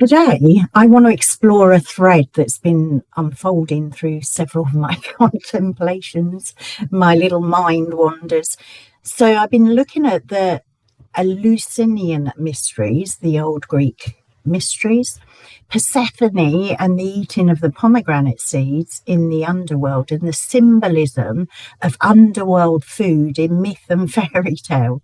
Today, I want to explore a thread that's been unfolding through several of my contemplations, my little mind wanders. So, I've been looking at the Eleusinian Mysteries, the old Greek mysteries, Persephone and the eating of the pomegranate seeds in the underworld, and the symbolism of underworld food in myth and fairy tale,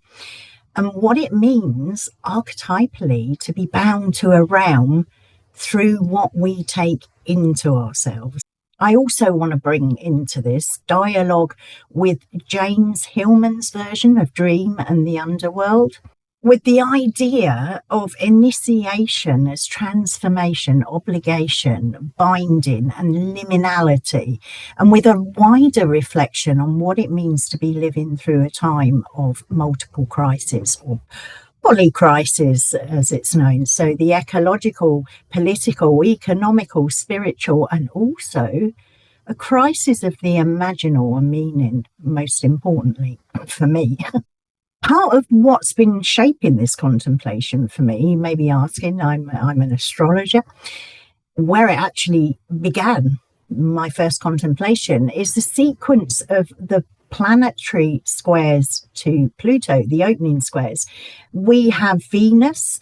and what it means archetypally to be bound to a realm through what we take into ourselves. I also want to bring into this dialogue with James Hillman's version of Dream and the Underworld, with the idea of initiation as transformation, obligation, binding, and liminality, and with a wider reflection on what it means to be living through a time of multiple crises, or polycrisis as it's known. So the ecological, political, economical, spiritual, and also a crisis of the imaginal and meaning, most importantly for me. Part of what's been shaping this contemplation for me, you may be asking, I'm an astrologer, where it actually began, my first contemplation, is the sequence of the planetary squares to Pluto, the opening squares. We have Venus.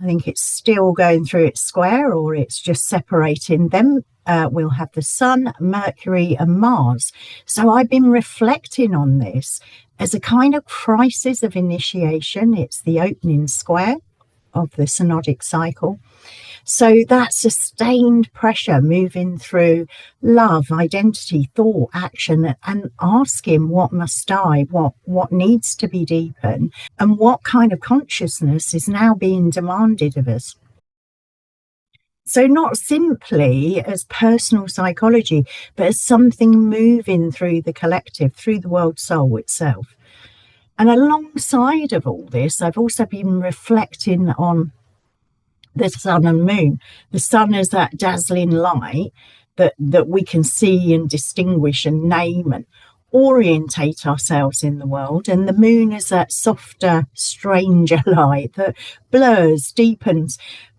I think it's still going through its square, or it's just separating them. We'll have the Sun, Mercury, and Mars. So I've been reflecting on this as a kind of crisis of initiation. It's the opening square of the synodic cycle. So that sustained pressure moving through love, identity, thought, action, and asking what must die, what needs to be deepened, and what kind of consciousness is now being demanded of us. So not simply as personal psychology, but as something moving through the collective, through the world soul itself. And alongside of all this, I've also been reflecting on the sun and moon. The sun is that dazzling light that we can see and distinguish and name and orientate ourselves in the world. And the moon is that softer, stranger light that blurs, deepens,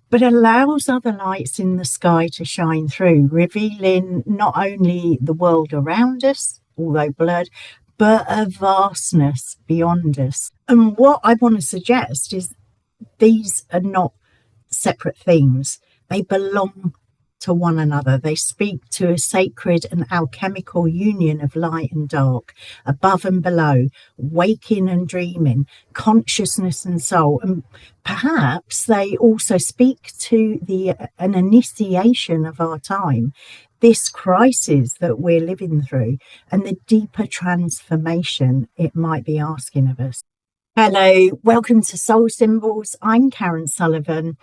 but allows other lights in the sky to shine through, revealing not only the world around us, although blurred, but a vastness beyond us. And what I want to suggest is these are not separate themes. They belong to one another. They speak to a sacred and alchemical union of light and dark, above and below, waking and dreaming, consciousness and soul. And perhaps they also speak to an initiation of our time, this crisis that we're living through, and the deeper transformation it might be asking of us. Hello, welcome to Soul Symbols. I'm Karen Sullivan,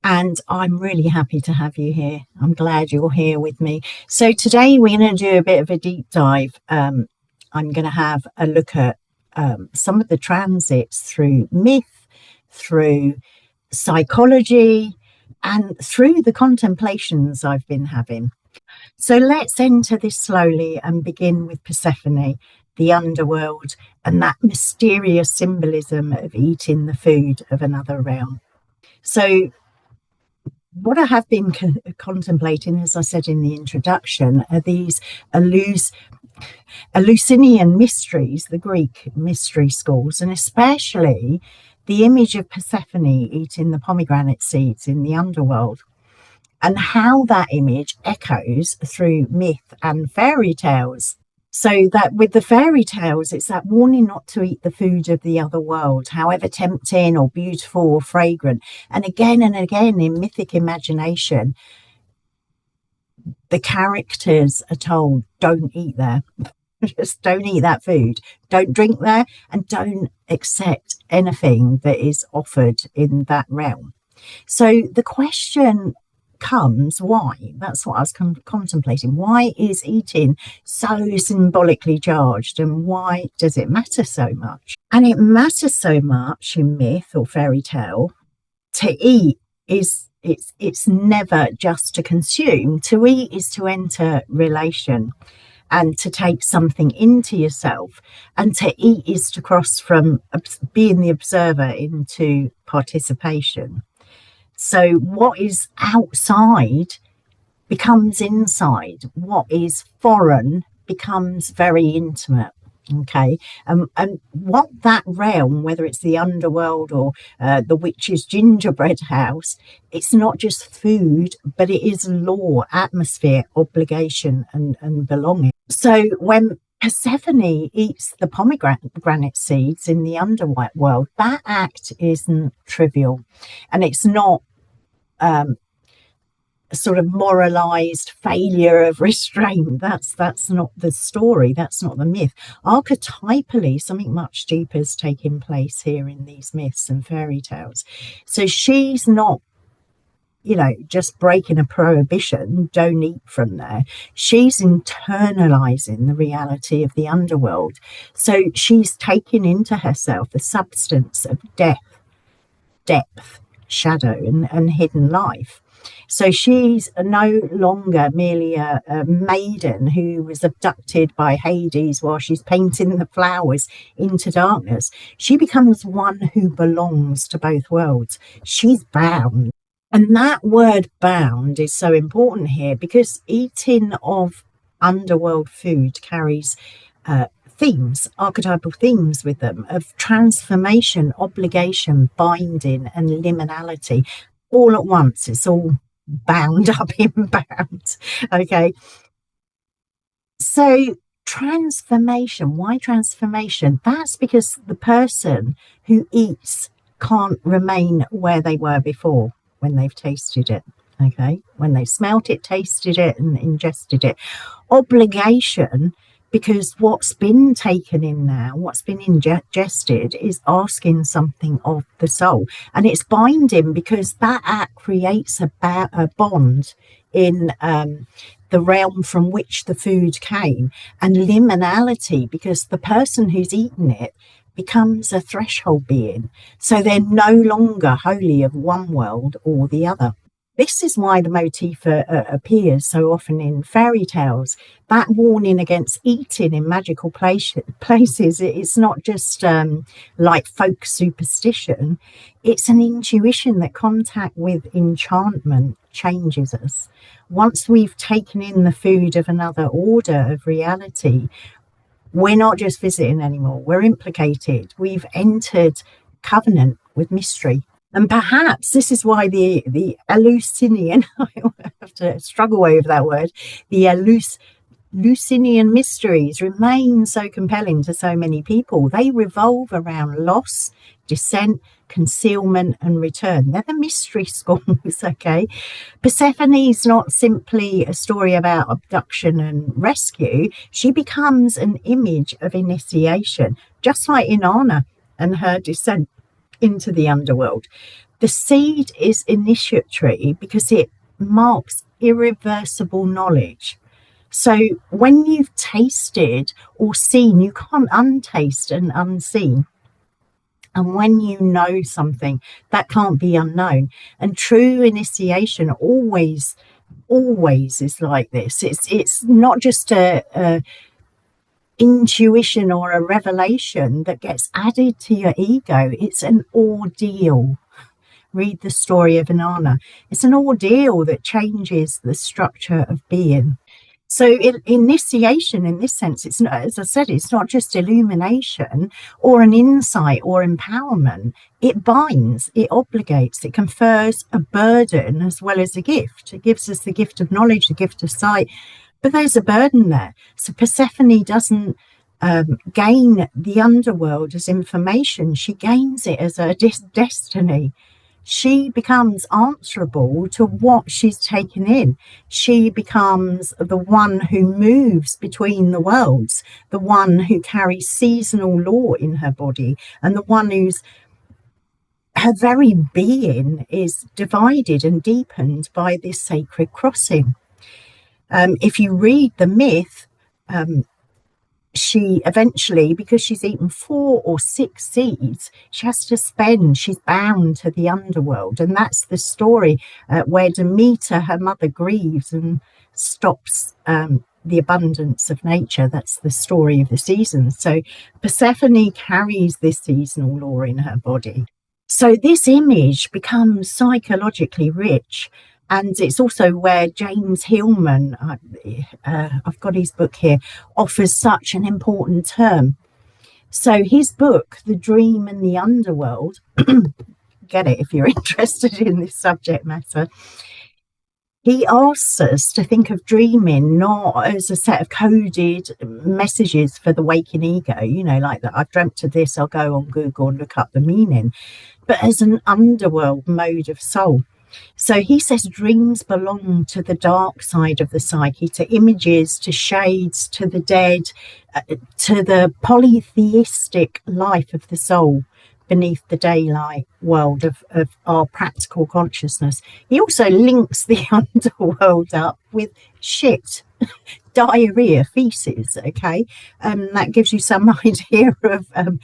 and I'm really happy to have you here. I'm glad you're here with me. So today we're going to do a bit of a deep dive. I'm going to have a look at some of the transits through myth, through psychology, and through the contemplations I've been having. So let's enter this slowly and begin with Persephone, the underworld, and that mysterious symbolism of eating the food of another realm. So what I have been contemplating, as I said in the introduction, are these Eleusinian Mysteries, the Greek mystery schools, and especially the image of Persephone eating the pomegranate seeds in the underworld, and how that image echoes through myth and fairy tales. So that with the fairy tales, it's that warning not to eat the food of the other world, however tempting or beautiful or fragrant. And again in mythic imagination, the characters are told, don't eat there. Just don't eat that food. Don't drink there, and don't accept anything that is offered in that realm. So the question comes, why? That's what I was contemplating. Why is eating so symbolically charged, and why does it matter so much? And it matters so much in myth or fairy tale. To eat is it's never just to consume. To eat is to enter relation and to take something into yourself, and to eat is to cross from being the observer into participation. So what is outside becomes inside. What is foreign becomes very intimate. Okay, and what that realm, whether it's the underworld or the witch's gingerbread house, it's not just food, but it is law, atmosphere, obligation, and belonging. So when Persephone eats the pomegranate seeds in the underworld, that act isn't trivial, and it's not a sort of moralized failure of restraint. That's not the story. That's not the myth. Archetypally, something much deeper is taking place here in these myths and fairy tales. So she's not, just breaking a prohibition, don't eat from there. She's internalizing the reality of the underworld. So she's taking into herself the substance of death, depth, shadow, and hidden life. So she's no longer merely a maiden who was abducted by Hades while she's painting the flowers into darkness. She becomes one who belongs to both worlds. She's bound. And that word bound is so important here because eating of underworld food carries themes, archetypal themes with them of transformation, obligation, binding, and liminality all at once. It's all bound up in bound. Okay. So transformation, why transformation? That's because the person who eats can't remain where they were before when they've tasted it. Okay. When they smelt it, tasted it, and ingested it. Obligation, because what's been taken in now, what's been ingested, is asking something of the soul. And it's binding because that act creates a bond in the realm from which the food came. And liminality, because the person who's eaten it becomes a threshold being. So they're no longer wholly of one world or the other. This is why the motif appears so often in fairy tales. That warning against eating in magical places, it's not just like folk superstition. It's an intuition that contact with enchantment changes us. Once we've taken in the food of another order of reality, we're not just visiting anymore. We're implicated. We've entered covenant with mystery. And perhaps this is why the Eleusinian, I have to struggle over that word, the Eleusinian Mysteries remain so compelling to so many people. They revolve around loss, descent, concealment, and return. They're the mystery schools, okay? Persephone is not simply a story about abduction and rescue. She becomes an image of initiation, just like Inanna and her descent into the underworld. The seed is initiatory because it marks irreversible knowledge. So when you've tasted or seen, you can't untaste and unseen. And when you know something, that can't be unknown. And true initiation always is like this. It's not just a intuition or a revelation that gets added to your ego. It's an ordeal. Read the story of Inanna. It's an ordeal that changes the structure of being. So initiation in this sense, it's not, as I said, it's not just illumination or an insight or empowerment. It binds, it obligates, it confers a burden as well as a gift. It gives us the gift of knowledge, the gift of sight, but there's a burden there. So Persephone doesn't gain the underworld as information. She gains it as a destiny. She becomes answerable to what she's taken in. She becomes the one who moves between the worlds, the one who carries seasonal law in her body, and the one whose her very being is divided and deepened by this sacred crossing. If you read the myth, she eventually, because she's eaten 4 or 6 seeds, she's bound to the underworld. And that's the story where Demeter, her mother, grieves and stops the abundance of nature. That's the story of the seasons. So Persephone carries this seasonal law in her body. So this image becomes psychologically rich. And it's also where James Hillman, I've got his book here, offers such an important term. So his book, The Dream and the Underworld, get it if you're interested in this subject matter, he asks us to think of dreaming not as a set of coded messages for the waking ego, like that I've dreamt of this, I'll go on Google and look up the meaning, but as an underworld mode of soul. So he says dreams belong to the dark side of the psyche, to images, to shades, to the dead, to the polytheistic life of the soul beneath the daylight world of our practical consciousness. He also links the underworld up with shit, diarrhea, feces, okay? That gives you some idea of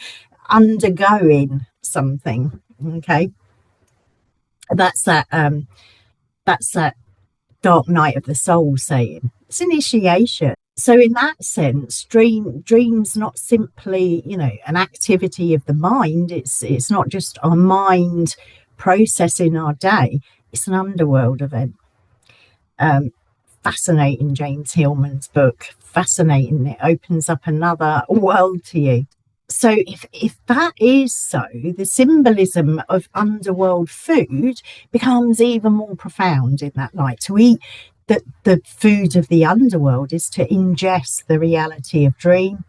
undergoing something, okay? That's that dark night of the soul saying. It's initiation. So in that sense, dreams not simply, an activity of the mind. It's not just our mind processing our day. It's an underworld event. Fascinating, James Hillman's book. Fascinating. It opens up another world to you. So if that is so, the symbolism of underworld food becomes even more profound in that light. To eat the food of the underworld is to ingest the reality of dream,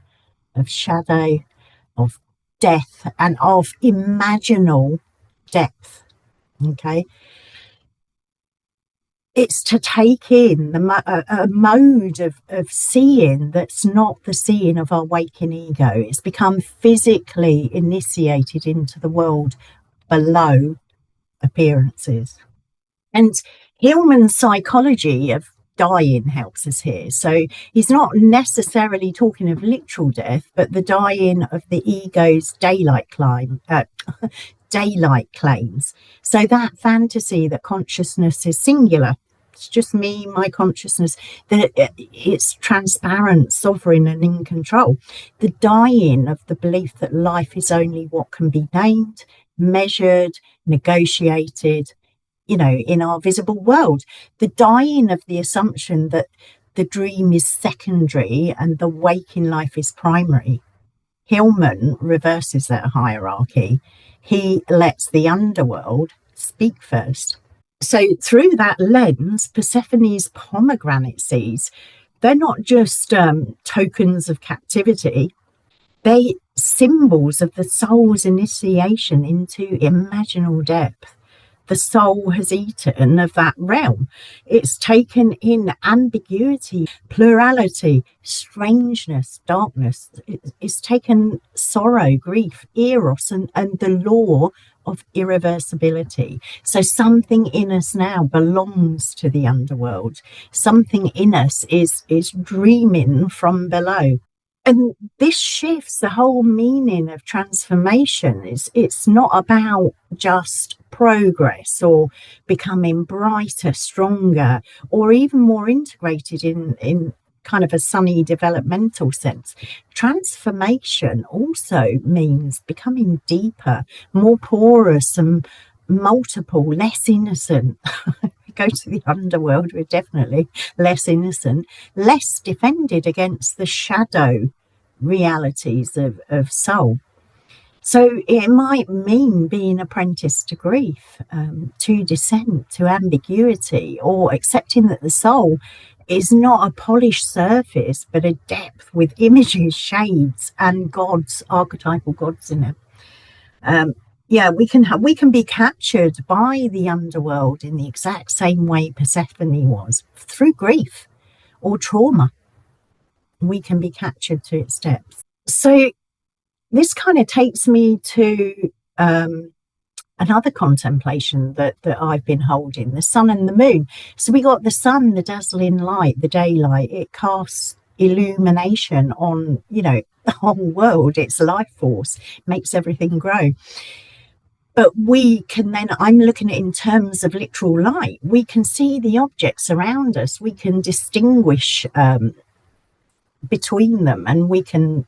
of shadow, of death, and of imaginal depth. Okay. It's to take in a mode of seeing that's not the seeing of our waking ego. It's become physically initiated into the world below appearances. And Hillman's psychology of dying helps us here. So he's not necessarily talking of literal death, but the dying of the ego's daylight claims. So that fantasy that consciousness is singular, it's just me, my consciousness, that it's transparent, sovereign, and in control. The dying of the belief that life is only what can be named, measured, negotiated, in our visible world. The dying of the assumption that the dream is secondary and the waking life is primary. Hillman reverses that hierarchy. He lets the underworld speak first. So through that lens, Persephone's pomegranate seeds, they're not just tokens of captivity. They're symbols of the soul's initiation into imaginal depth. The soul has eaten of that realm. It's taken in ambiguity, plurality, strangeness, darkness. It's taken sorrow, grief, eros, and the law of irreversibility. So something in us now belongs to the underworld. Something in us is dreaming from below. And this shifts the whole meaning of transformation. It's not about just progress or becoming brighter, stronger, or even more integrated in kind of a sunny developmental sense. Transformation also means becoming deeper, more porous and multiple, less innocent. Go to the underworld, we're definitely less innocent, less defended against the shadow realities of soul. So it might mean being apprenticed to grief, to dissent, to ambiguity, or accepting that the soul is not a polished surface, but a depth with images, shades, and gods, archetypal gods in it. We can be captured by the underworld in the exact same way Persephone was, through grief or trauma. We can be captured to its depths. So this kind of takes me to another contemplation that I've been holding, the sun and the moon. So we got the sun, the dazzling light, the daylight. It casts illumination on, the whole world, its life force, makes everything grow. But we can then, I'm looking at it in terms of literal light, we can see the objects around us. We can distinguish between them, and we can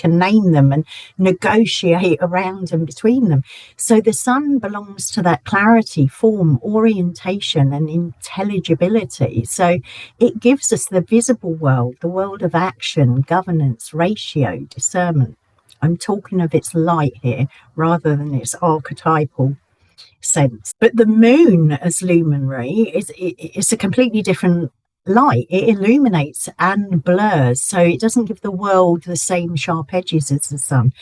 name them and negotiate around and between them. So the sun belongs to that clarity, form, orientation, and intelligibility. So it gives us the visible world, the world of action, governance, ratio, discernment. I'm talking of its light here rather than its archetypal sense. But the moon as luminary is a completely different light. It illuminates and blurs, so it doesn't give the world the same sharp edges as the sun.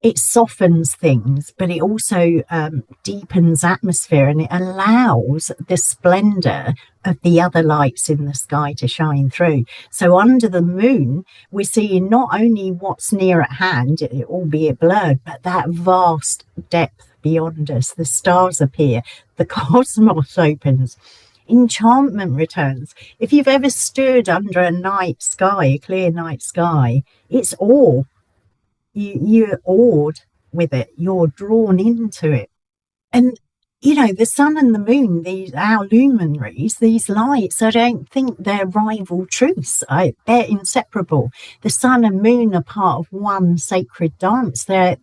It softens things, but it also deepens atmosphere, and it allows the splendor of the other lights in the sky to shine through. So under the moon, we're seeing not only what's near at hand, albeit blurred, but that vast depth beyond us. The stars appear, the cosmos opens, enchantment returns. If you've ever stood under a night sky, a clear night sky, it's awe. You're awed with it. You're drawn into it. And, the sun and the moon, our luminaries, these lights, I don't think they're rival truths. They're inseparable. The sun and moon are part of one sacred dance. They're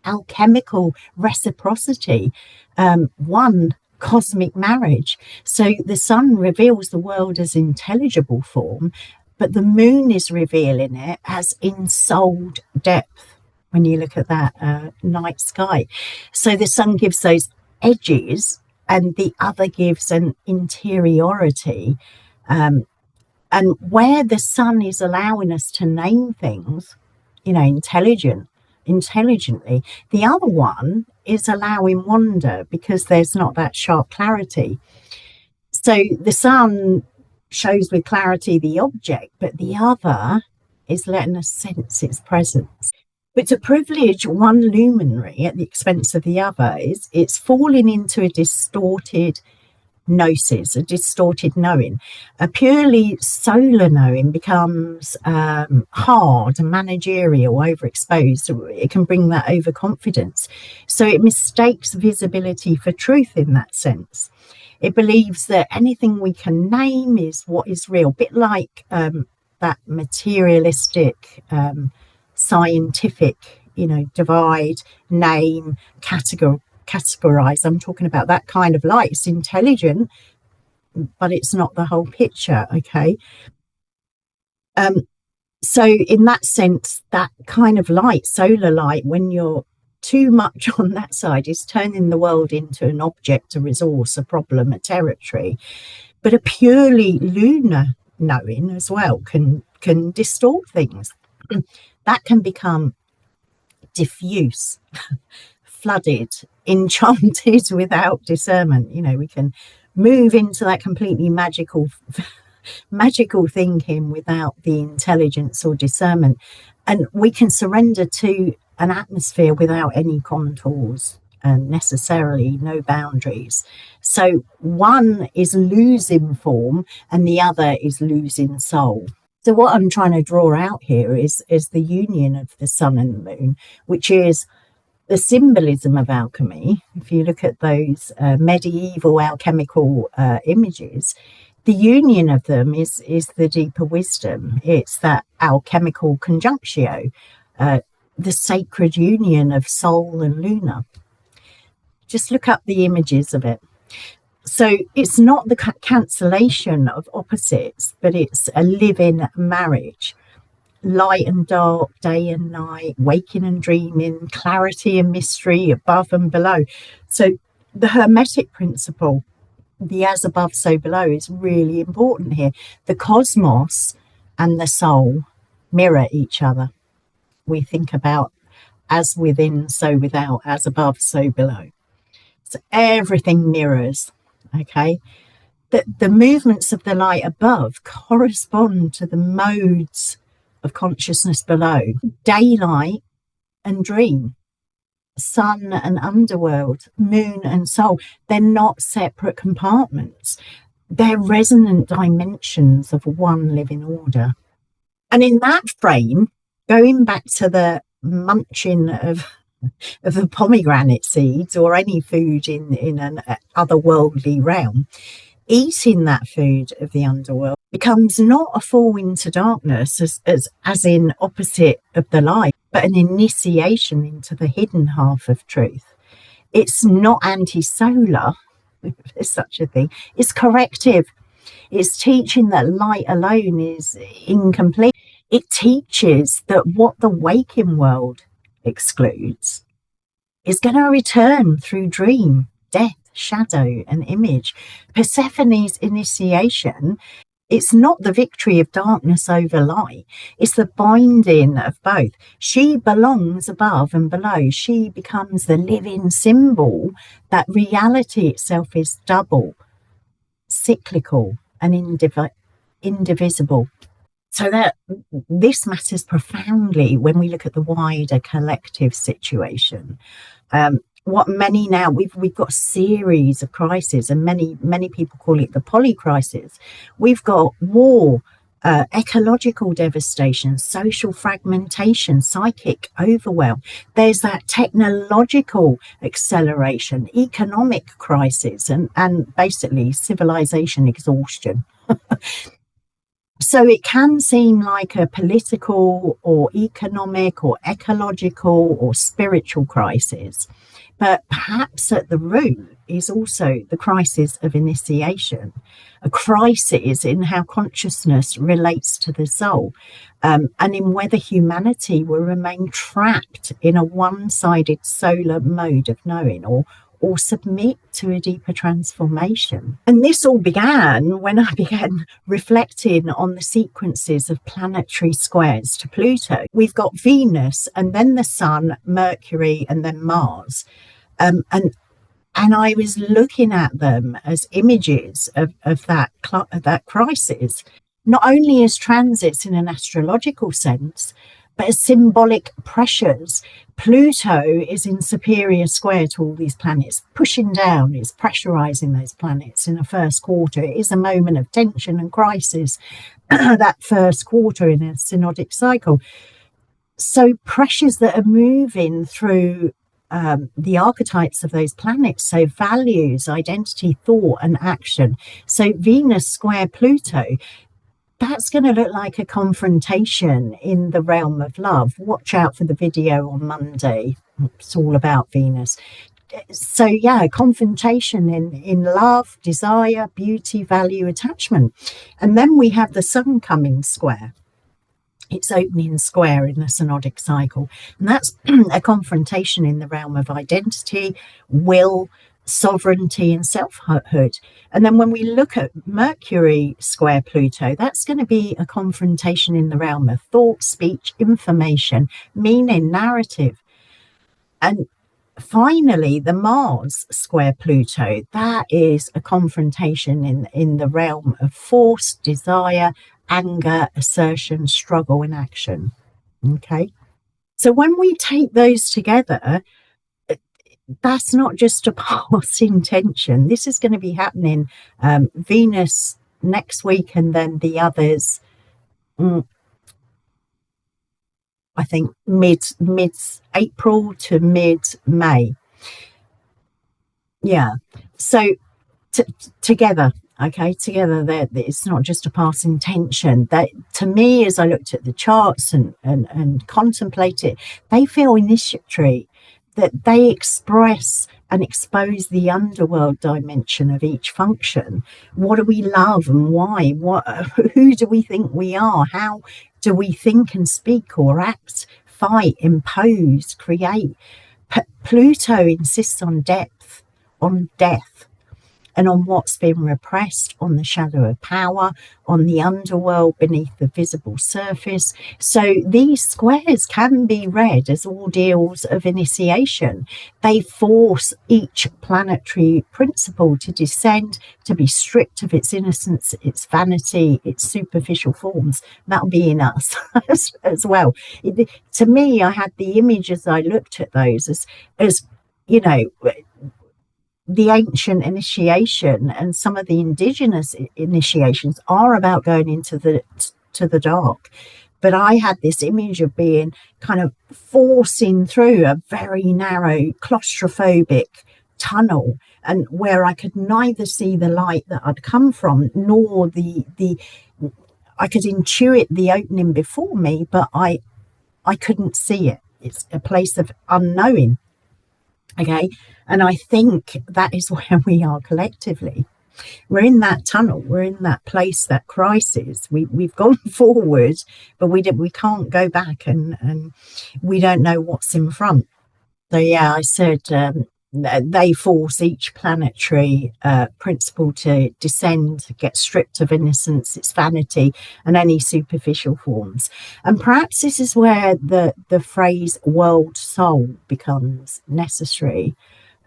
alchemical reciprocity, one cosmic marriage. So the sun reveals the world as intelligible form, but the moon is revealing it as ensouled depth when you look at that night sky. So the sun gives those edges, and the other gives an interiority. And where the sun is allowing us to name things, intelligently, the other one is allowing wonder, because there's not that sharp clarity. So the sun shows with clarity the object, but the other is letting us sense its presence. But to privilege one luminary at the expense of the other it's falling into a distorted gnosis, a distorted knowing. A purely solar knowing becomes hard and managerial, overexposed. It can bring that overconfidence. So it mistakes visibility for truth in that sense. It believes that anything we can name is what is real, a bit like that materialistic, scientific, divide, name, categorize. I'm talking about that kind of light. It's intelligent, but it's not the whole picture, okay? So in that sense, that kind of light, solar light, when you're too much on that side, is turning the world into an object, a resource, a problem, a territory. But a purely lunar knowing as well can distort things. That can become diffuse, flooded, enchanted without discernment. We can move into that completely magical thinking without the intelligence or discernment, and we can surrender to an atmosphere without any contours and necessarily no boundaries. So one is losing form and the other is losing soul. So what I'm trying to draw out here is the union of the sun and the moon, which is the symbolism of alchemy. If you look at those medieval alchemical images, the union of them is the deeper wisdom. It's that alchemical conjunctio, the sacred union of soul and lunar. Just look up the images of it. So it's not the cancellation of opposites, but it's a living marriage. Light and dark, day and night, waking and dreaming, clarity and mystery, above and below. So the Hermetic principle, the as above, so below, is really important here. The cosmos and the soul mirror each other. We think about as within, so without, as above, so below. So everything mirrors, okay? The movements of the light above correspond to the modes of consciousness below. Daylight and dream, sun and underworld, moon and soul. They're not separate compartments. They're resonant dimensions of one living order. And in that frame, going back to the munching of the pomegranate seeds or any food in an otherworldly realm, eating that food of the underworld becomes not a fall into darkness as in opposite of the light, but an initiation into the hidden half of truth. It's not anti-solar, if there's such a thing. It's corrective. It's teaching that light alone is incomplete. It teaches that what the waking world excludes is going to return through dream, death, shadow, and image. Persephone's initiation, it's not the victory of darkness over light, it's the binding of both. She belongs above and below. She becomes the living symbol that reality itself is double, cyclical, and indivisible. So that this matters profoundly when we look at the wider collective situation. What many now we've got a series of crises, and many people call it the polycrisis. We've got war, ecological devastation, social fragmentation, psychic overwhelm. There's that technological acceleration, economic crisis, and basically civilization exhaustion. So it can seem like a political or economic or ecological or spiritual crisis, but perhaps at the root is also the crisis of initiation, a crisis in how consciousness relates to the soul, and in whether humanity will remain trapped in a one-sided solar mode of knowing, or submit to a deeper transformation. And this all began when I began reflecting on the sequences of planetary squares to Pluto. We've got Venus, and then the Sun, Mercury, and then Mars. And I was looking at them as images of that crisis, not only as transits in an astrological sense, but as symbolic pressures. Pluto is in superior square to all these planets, pushing down, it's pressurizing those planets in the first quarter. It is a moment of tension and crisis, that first quarter in a synodic cycle. So pressures that are moving through the archetypes of those planets, so values, identity, thought, and action. So Venus square Pluto, that's going to look like a confrontation in the realm of love. Watch out for the video on Monday. It's all about Venus. So yeah, confrontation in love, desire, beauty, value, attachment. And then we have the Sun coming square. It's opening square in the synodic cycle. And that's a confrontation in the realm of identity, will, sovereignty, and selfhood. And then when we look at Mercury square Pluto, that's going to be a confrontation in the realm of thought, speech, information, meaning, narrative. And finally, the Mars square Pluto, that is a confrontation in the realm of force, desire, anger, assertion, struggle, and action. Okay. So when we take those together, that's not just a passing tension. This is going to be happening Venus next week, and then the others, I think mid April to mid May. Yeah. So together, okay, together, it's not just a passing tension. That, to me, as I looked at the charts and contemplated, they feel initiatory, that they express and expose the underworld dimension of each function. What do we love and why? Who do we think we are? How do we think and speak or act, fight, impose, create? Pluto insists on depth, on death, and on what's been repressed, on the shadow of power, on the underworld beneath the visible surface. So these squares can be read as ordeals of initiation. They force each planetary principle to descend, to be stripped of its innocence, its vanity, its superficial forms. That'll be in us as well. To me, I had the image as I looked at those as you know, the ancient initiation and some of the indigenous initiations are about going into the dark. But I had this image of being kind of forcing through a very narrow, claustrophobic tunnel and where I could neither see the light that I'd come from, nor the I could intuit the opening before me, but I couldn't see it. It's a place of unknowing. Okay. And I think that is where we are collectively. We're in that tunnel. We're in that place, that crisis. We've gone forward, but we can't go back, and we don't know what's in front. So yeah, I said they force each planetary principle to descend, get stripped of innocence, its vanity, and any superficial forms. And perhaps this is where the phrase "world soul" becomes necessary.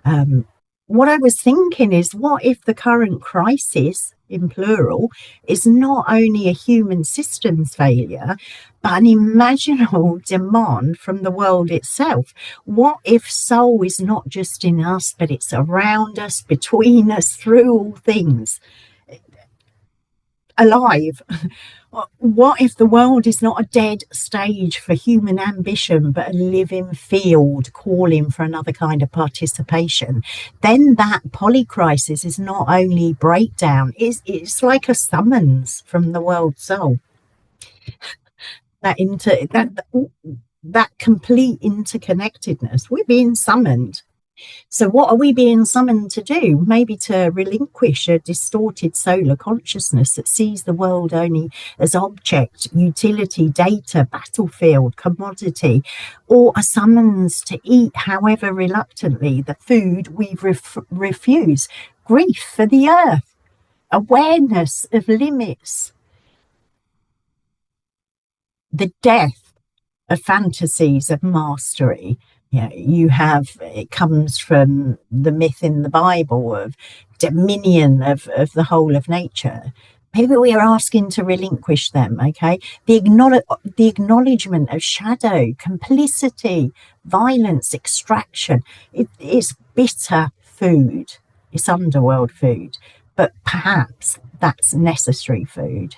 Um, what I was thinking is, what if the current crisis, in plural, is not only a human systems failure, but an imaginal demand from the world itself? What if soul is not just in us, but it's around us, between us, through all things, alive? What if the world is not a dead stage for human ambition, but a living field calling for another kind of participation? Then that polycrisis is not only breakdown, it's like a summons from the world soul. That into that complete interconnectedness. We're being summoned. So, what are we being summoned to do? Maybe to relinquish a distorted solar consciousness that sees the world only as object, utility, data, battlefield, commodity, or a summons to eat, however reluctantly, the food we've refused. Grief for the earth, awareness of limits, the death of fantasies of mastery. You have, it comes from the myth in the Bible of dominion of the whole of nature. Maybe we are asking to relinquish them, okay? The acknowledgement of shadow, complicity, violence, extraction. It's bitter food. It's underworld food. But perhaps that's necessary food.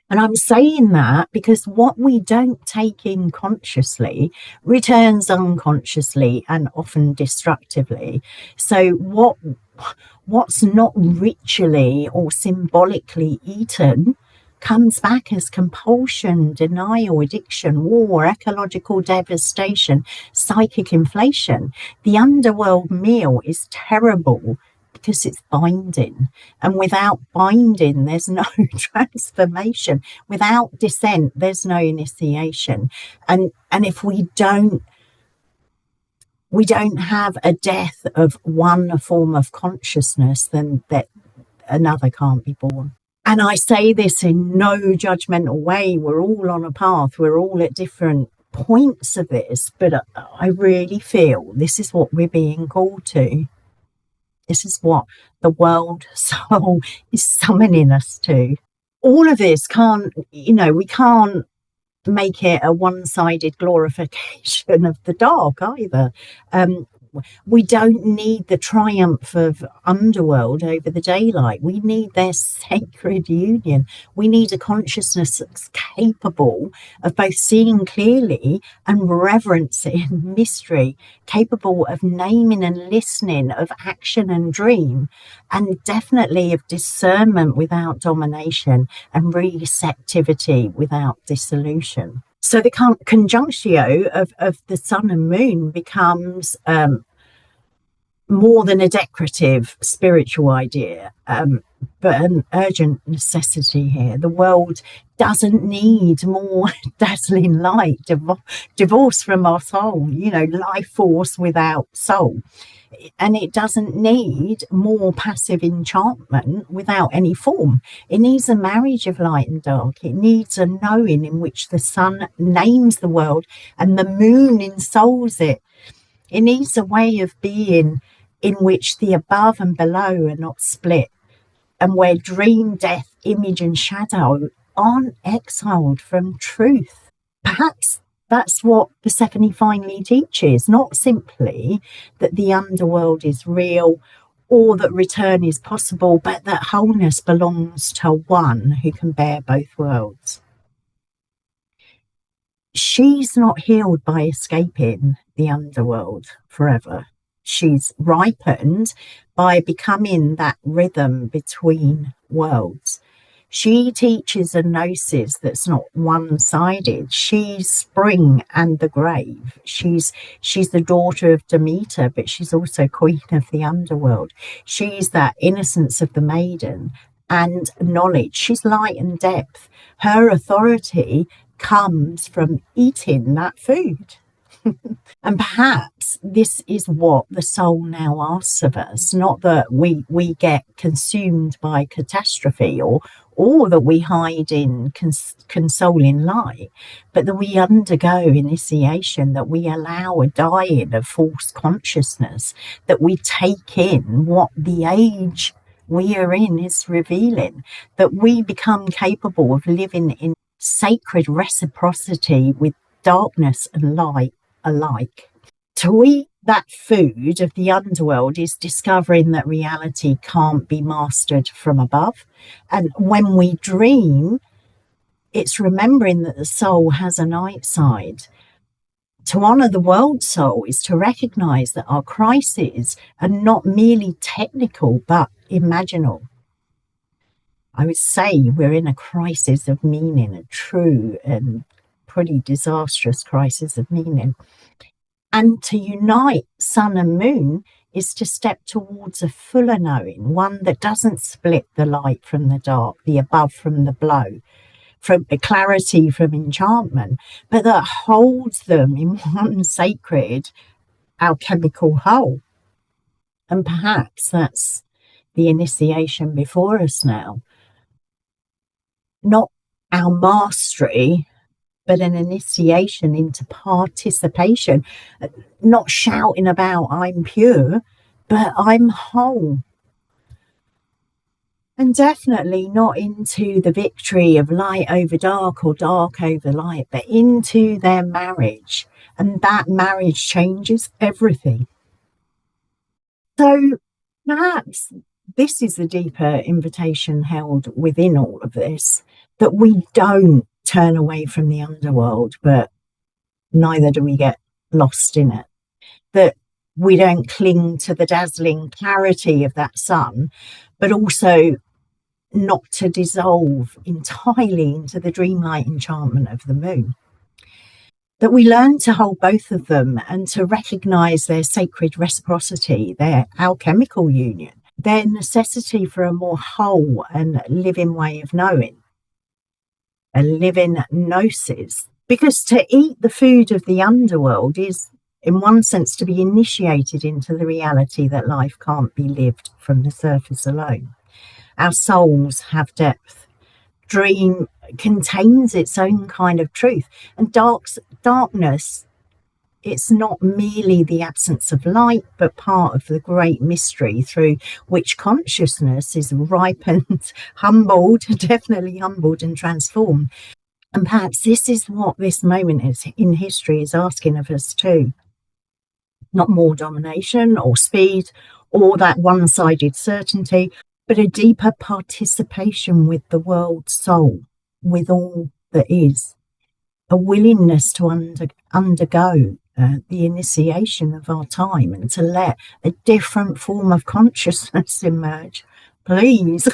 And I'm saying that because what we don't take in consciously returns unconsciously and often destructively. So what's not ritually or symbolically eaten comes back as compulsion, denial, addiction, war, ecological devastation, psychic inflation. The underworld meal is terrible because it's binding. And without binding, there's no transformation. Without descent, there's no initiation. And if we don't have a death of one form of consciousness, then that another can't be born. And I say this in no judgmental way. We're all on a path. We're all at different points of this, but I really feel this is what we're being called to. This is what the world soul is summoning us to. All of this we can't make it a one-sided glorification of the dark either. We don't need the triumph of underworld over the daylight. We need their sacred union. We need a consciousness that's capable of both seeing clearly and reverencing mystery, capable of naming and listening, of action and dream, and definitely of discernment without domination and receptivity without dissolution. So the conjunctio of the sun and moon becomes more than a decorative spiritual idea, but an urgent necessity here. The world doesn't need more dazzling light, divorce from our soul, life force without soul. And it doesn't need more passive enchantment without any form. It needs a marriage of light and dark. It needs a knowing in which the sun names the world and the moon ensouls it. It needs a way of being in which the above and below are not split, and where dream, death, image, and shadow aren't exiled from truth. Perhaps that's what Persephone finally teaches, not simply that the underworld is real or that return is possible, but that wholeness belongs to one who can bear both worlds. She's not healed by escaping the underworld forever. she's ripened by becoming that rhythm between worlds. She teaches a gnosis that's not one-sided. She's spring and the grave. She's the daughter of Demeter, but she's also queen of the underworld. She's that innocence of the maiden and knowledge. She's light and depth. Her authority comes from eating that food. And perhaps this is what the soul now asks of us, not that we get consumed by catastrophe or that we hide in consoling light, but that we undergo initiation, that we allow a dying of false consciousness, that we take in what the age we are in is revealing, that we become capable of living in sacred reciprocity with darkness and light alike. To eat that food of the underworld is discovering that reality can't be mastered from above. And when we dream, it's remembering that the soul has a night side. To honor the world soul is to recognize that our crises are not merely technical, but imaginal. I would say we're in a crisis of meaning, a true and pretty disastrous crisis of meaning. And to unite sun and moon is to step towards a fuller knowing, one that doesn't split the light from the dark, the above from the below, from clarity from enchantment, but that holds them in one sacred alchemical whole. And perhaps that's the initiation before us now. Not our mastery, but an initiation into participation, not shouting about I'm pure, but I'm whole. And definitely not into the victory of light over dark or dark over light, but into their marriage. And that marriage changes everything. So perhaps this is the deeper invitation held within all of this, that we don't turn away from the underworld, but neither do we get lost in it. That we don't cling to the dazzling clarity of that sun, but also not to dissolve entirely into the dreamlike enchantment of the moon. That we learn to hold both of them and to recognize their sacred reciprocity, their alchemical union, their necessity for a more whole and living way of knowing, a living gnosis. Because to eat the food of the underworld is, in one sense, to be initiated into the reality that life can't be lived from the surface alone. Our souls have depth. Dream contains its own kind of truth. And darkness, it's not merely the absence of light, but part of the great mystery through which consciousness is ripened, humbled, definitely humbled and transformed. And perhaps this is what this moment is in history is asking of us too. Not more domination or speed or that one-sided certainty, but a deeper participation with the world soul, with all that is. A willingness to undergo the initiation of our time and to let a different form of consciousness emerge. Please.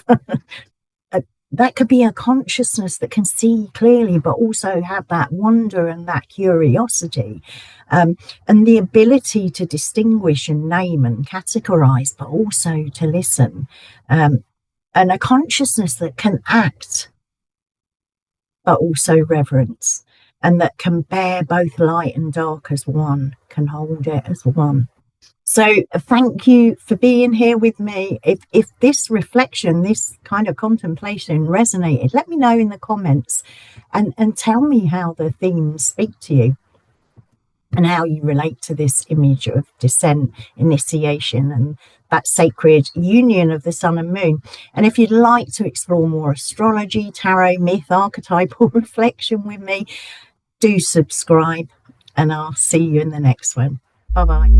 That could be a consciousness that can see clearly, but also have that wonder and that curiosity, and the ability to distinguish and name and categorize, but also to listen, and a consciousness that can act, but also reverence, and that can bear both light and dark as one, can hold it as one. So thank you for being here with me. If this reflection, this kind of contemplation resonated, let me know in the comments and tell me how the themes speak to you and how you relate to this image of descent, initiation, and that sacred union of the sun and moon. And if you'd like to explore more astrology, tarot, myth, archetypal reflection with me, do subscribe and I'll see you in the next one. Bye-bye.